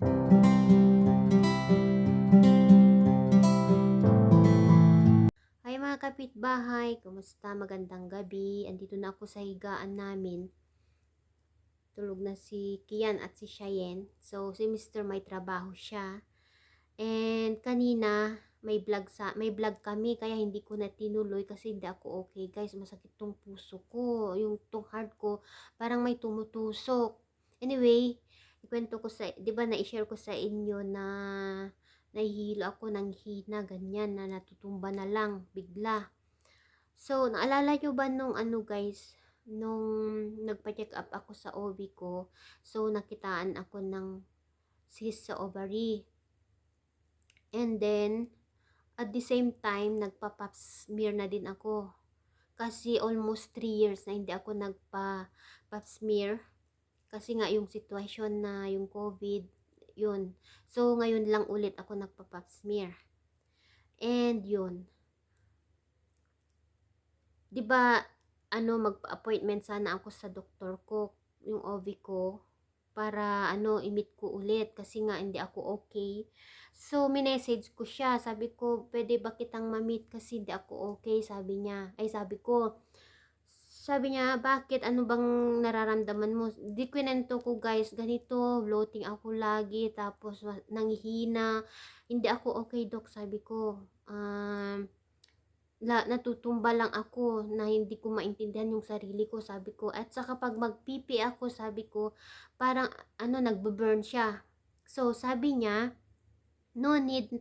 Hi mga kapitbahay, kumusta? Magandang gabi. Andito na ako sa higaan namin. Tulog na si Kian at si Cheyenne. So, si Mr. may trabaho siya. And kanina, may vlog kami kaya hindi ko na tinuloy kasi hindi ako okay. Guys, masakit tong puso ko. Yung tong heart ko, parang may tumutusok. Anyway, ikwento ko sa, 'di ba na-share ko sa inyo na nahihilo ako ng hina, ganyan, na natutumba na lang bigla. So, naalala nyo ba nung ano guys, nung nagpa-check up ako sa OB ko, so nakitaan ako ng cyst sa ovary. And then, at the same time, nagpa-pap smear na din ako. Kasi almost 3 years na hindi ako nagpa-pap smear. Kasi nga yung sitwasyon na yung COVID, yun. So, ngayon lang ulit ako nagpa-pap smear. And yun. 'Di ba ano, magpa-appointment sana ako sa doktor ko, yung OB ko, para ano, i-meet ko ulit kasi nga hindi ako okay. So, minessage ko siya, sabi ko, pwede ba kitang ma-meet kasi hindi ako okay, sabi niya. Ay, sabi niya, bakit? Ano bang nararamdaman mo? Di kwento ko guys, ganito, bloating ako lagi, tapos nanghihina, hindi ako okay, doc, sabi ko. Natutumba lang ako na hindi ko maintindihan yung sarili ko, sabi ko. At saka pag magpipi ako, sabi ko, parang ano, nagbe-burn siya. So, sabi niya, no need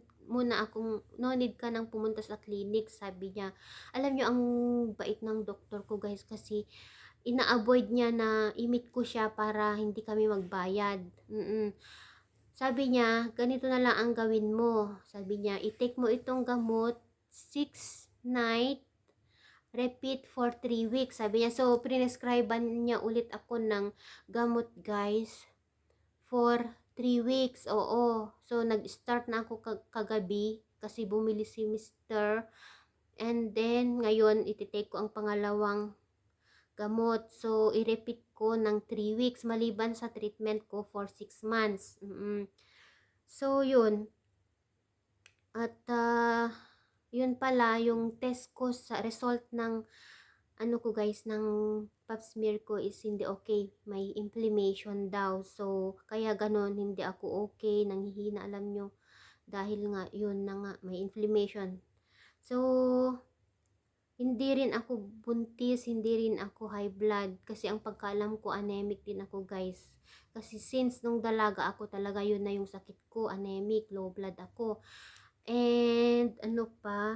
ka nang pumunta sa clinic, sabi niya. Alam niyo, ang bait ng doktor ko guys, kasi ina-avoid niya na i-meet ko siya para hindi kami magbayad. Sabi niya, ganito na lang ang gawin mo. Sabi niya, i-take mo itong gamot, 6 night, repeat for 3 weeks. Sabi niya, so, prescribean niya ulit ako ng gamot, guys, for 3 weeks. Oo. So, nag-start na ako kagabi kasi bumili si Mr. And then, ngayon, ititake ko ang pangalawang gamot. So, i-repeat ko ng 3 weeks maliban sa treatment ko for 6 months. So, yun. At, yun pala, yung test ko sa result ng ano ko guys, ng pap smear ko is hindi okay. May inflammation daw. So, kaya ganon, hindi ako okay. Nanghihina, alam nyo. Dahil nga, yun na nga, may inflammation. So, hindi rin ako buntis, hindi rin ako high blood. Kasi ang pagkaalam ko, anemic din ako guys. Kasi since nung dalaga ako talaga, yun na yung sakit ko, anemic, low blood ako. And ano pa?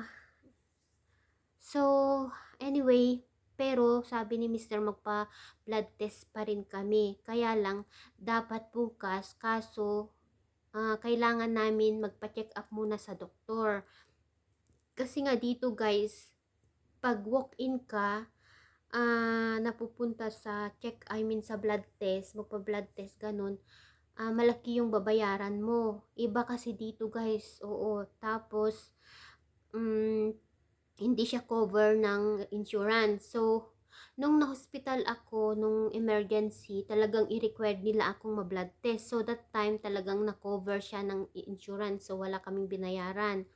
So, anyway, pero sabi ni Mr. magpa-blood test pa rin kami. Kaya lang, dapat bukas, kaso kailangan namin magpa-check up muna sa doktor. Kasi nga dito guys, pag walk-in ka, napupunta sa sa blood test, magpa-blood test, ganun, malaki yung babayaran mo. Iba kasi dito guys, oo. Tapos, hindi siya cover ng insurance. So, nung na-hospital ako, nung emergency, talagang i-required nila akong ma-blood test. So, that time talagang na-cover siya ng insurance. So, wala kaming binayaran.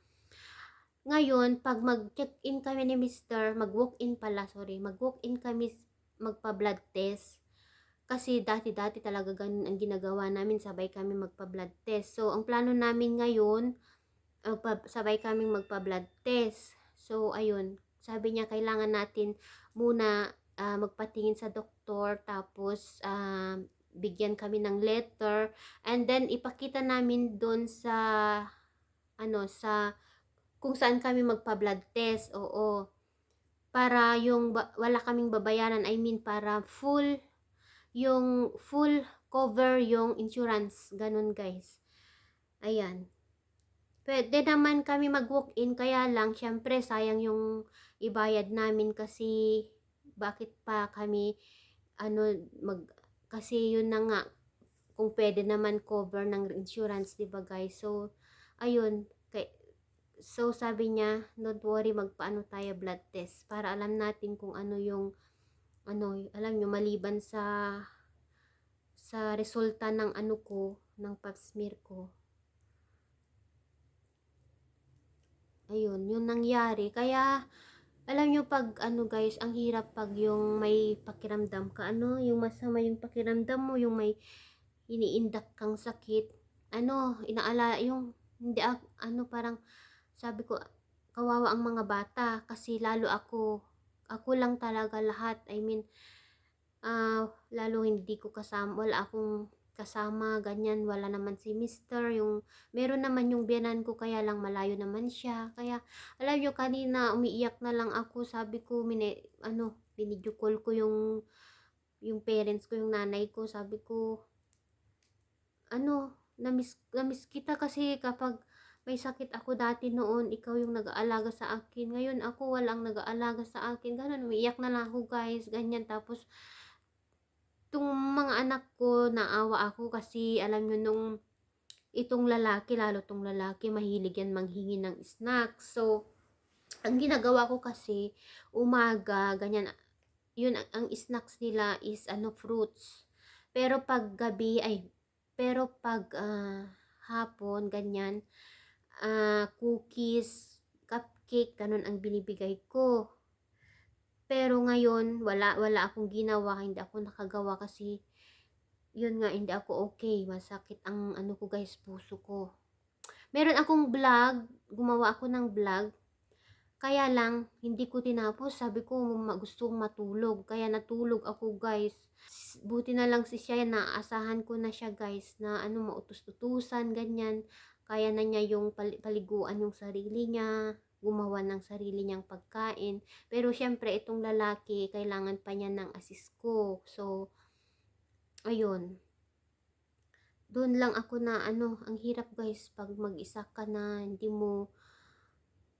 Ngayon, pag mag-check-in kami ni Mr., mag-walk-in kami magpa-blood test. Kasi dati-dati talaga ganun ang ginagawa namin, sabay kami magpa-blood test. So, ang plano namin ngayon, sabay kaming magpa-blood test. So, ayun, sabi niya kailangan natin muna magpatingin sa doktor, tapos bigyan kami ng letter, and then ipakita namin doon sa sa kung saan kami magpa-blood test. Oo. Para yung wala kaming babayaran, I mean para full cover yung insurance, ganun guys. Ayan. Pwede naman kami mag-walk-in, kaya lang syempre sayang yung ibayad namin kasi bakit pa kami kasi yun na nga, kung pwede naman cover ng insurance, 'di ba guys? So ayun, so sabi niya, don't worry, magpaano tayo blood test para alam natin kung ano yung alam nyo, maliban sa resulta ng ano ko, ng pap smear ko. Ayun, yung nangyari. Kaya, alam nyo pag guys, ang hirap pag yung may pakiramdam ka, yung masama yung pakiramdam mo, yung may iniindak kang sakit, inaala, yung, hindi, parang, sabi ko, kawawa ang mga bata, kasi lalo ako lang talaga lahat, I mean, lalo hindi ko kasama, wala akong kasama, ganyan, wala naman si mister, yung, meron naman yung biyanan ko, kaya lang malayo naman siya, kaya, alam nyo, kanina, umiiyak na lang ako, sabi ko, binidyo call ko yung parents ko, yung nanay ko, sabi ko, namiss kita kasi kapag may sakit ako dati noon, ikaw yung nag-aalaga sa akin, ngayon ako walang nag-aalaga sa akin, ganun, umiiyak na lang ako guys, ganyan, tapos, itong mga anak ko, naawa ako kasi alam nyo nung itong lalaki, lalo tong lalaki, mahilig yan manghingi ng snacks. So, ang ginagawa ko kasi, umaga, ganyan, yun, ang snacks nila is fruits. Pero pag gabi, hapon, ganyan, cookies, cupcake, ganun ang binibigay ko. Pero ngayon, wala akong ginawa, hindi ako nakagawa kasi, yun nga, hindi ako okay. Masakit ang ko guys, puso ko. Meron akong vlog, gumawa ako ng vlog. Kaya lang, hindi ko tinapos. Sabi ko, gusto kong matulog. Kaya natulog ako guys. Buti na lang si siya, naasahan ko na siya guys, na mautus-utusan, ganyan. Kaya na niya yung paliguan yung sarili niya, gumawa ng sarili niyang pagkain. Pero syempre, itong lalaki, kailangan pa niya ng assist ko. So, ayun. Doon lang ako na, ang hirap guys, pag mag-isa ka na,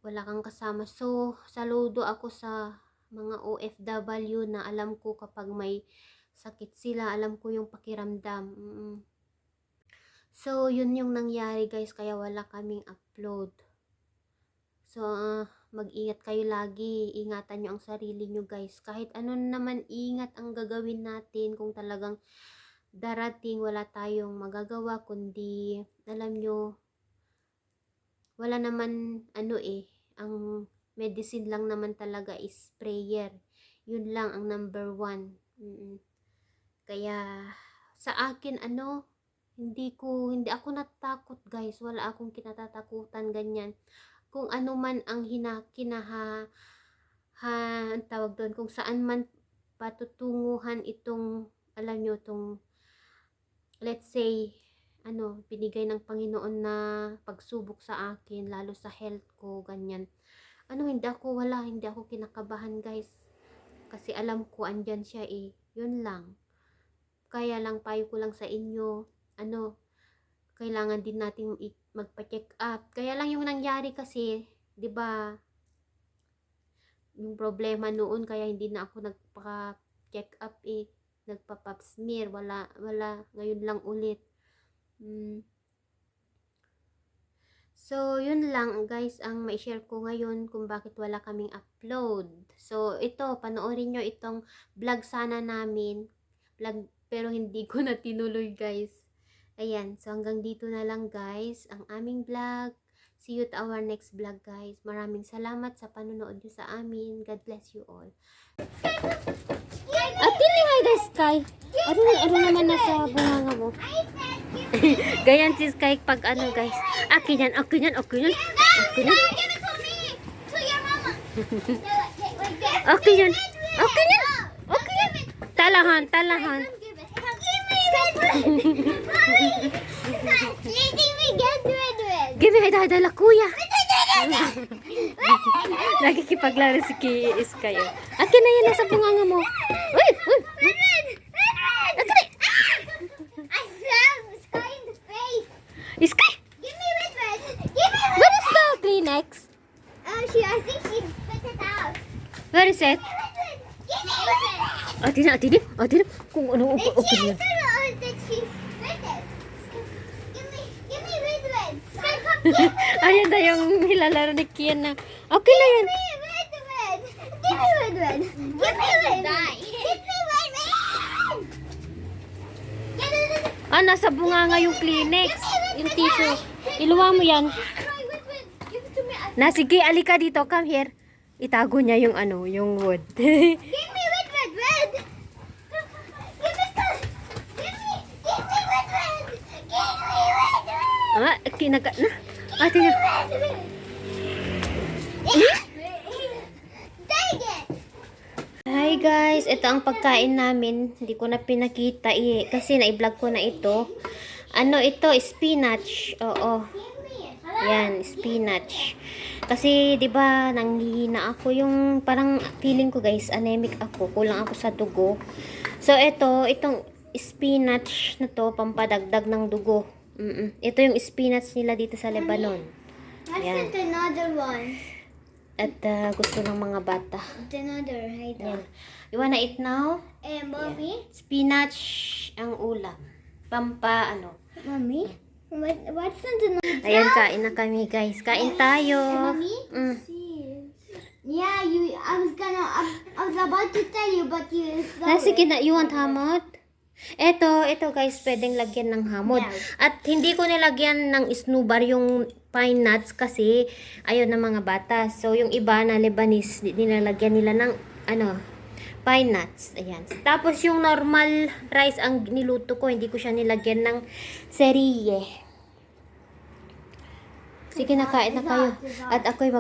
wala kang kasama. So, saludo ako sa mga OFW na alam ko kapag may sakit sila, alam ko yung pakiramdam. So, yun yung nangyari guys, kaya wala kaming upload. So, mag-ingat kayo lagi, ingatan nyo ang sarili nyo guys. Kahit naman ingat ang gagawin natin, kung talagang darating, wala tayong magagawa, kundi, alam nyo, wala naman, ang medicine lang naman talaga is prayer. Yun lang ang number 1. Kaya, sa akin, hindi ako natatakot guys, wala akong kinatatakutan, ganyan. Kung ano man ang ang tawag doon, kung saan man patutunguhan itong, alam nyo, itong, let's say, binigay ng Panginoon na pagsubok sa akin, lalo sa health ko, ganyan. Hindi ako kinakabahan guys. Kasi alam ko, andyan siya yun lang. Kaya lang, payo ko lang sa inyo, kailangan din natin magpa-check up. Kaya lang yung nangyari kasi, 'di ba? Yung problema noon, kaya hindi na ako nagpa-check up nagpa-pap smear, wala ngayon lang ulit. So, yun lang guys ang mai-share ko ngayon kung bakit wala kaming upload. So, ito, panoorin nyo itong vlog sana namin. Vlog, pero hindi ko na tinuloy guys. Ayan, so hanggang dito na lang guys ang aming vlog. See you to our next vlog guys. Maraming salamat sa panonood nyo sa amin. God bless you all. Atili nga guys, Sky. Ano naman nasa bunganga mo? Ganyan si Sky pag guys. Akin yan. Okay yan. Talahan. Give me hada kuya. Nakikipaglaro si Sky. Akin na yan, nasa bunganga mo. Uy. Sky. Where is the Kleenex? I think she put it out. Where is it? Give me red. Atin. Kung ano It's okay here. yun. That she put it. Give me red. Sky, come Ayan na yung nilalaro ni Kian na. Okay na yan. Give me red. Give me red. Give me red. Give me red. Ah, nasa bunga nga yung Kleenex. Yung tissue. Iluwa mo yan. Wait. Give it to me. Na, sige, alika dito. Come here. Itago niya yung yung wood. Give me red. Give me red. Ah, kinaga na. Ah, tingnan. Dang it! Hi guys, ito ang pagkain namin. Hindi ko na pinakita kasi na-vlog ko na ito. Ano ito? Spinach. Oo. Yan, spinach. Kasi 'di ba, nanghihina ako yung parang feeling ko guys, anemic ako, kulang ako sa dugo. So itong spinach na to pampadagdag ng dugo. Ito yung spinach nila dito sa Lebanon. I Yan. sent another one. At gusto ng mga bata. Another, hide Yan. You wanna eat now? And mommy? Spinach ang ulam. Mommy? What's another? Ayan, kain na kami guys. Kain tayo. Mommy? Mm. Yeah, I was about to tell you, but you Sige na, you want hamot? Ito guys, pwedeng lagyan ng hamod. Yeah. At hindi ko nilagyan ng snowbar yung pine nuts kasi ayaw ng mga bata. So, yung iba na Lebanese, nilalagyan nila ng pine nuts. Ayan. Tapos, yung normal rice ang niluto ko, hindi ko siya nilagyan ng serie. Sige, nakain na kayo. At ako'y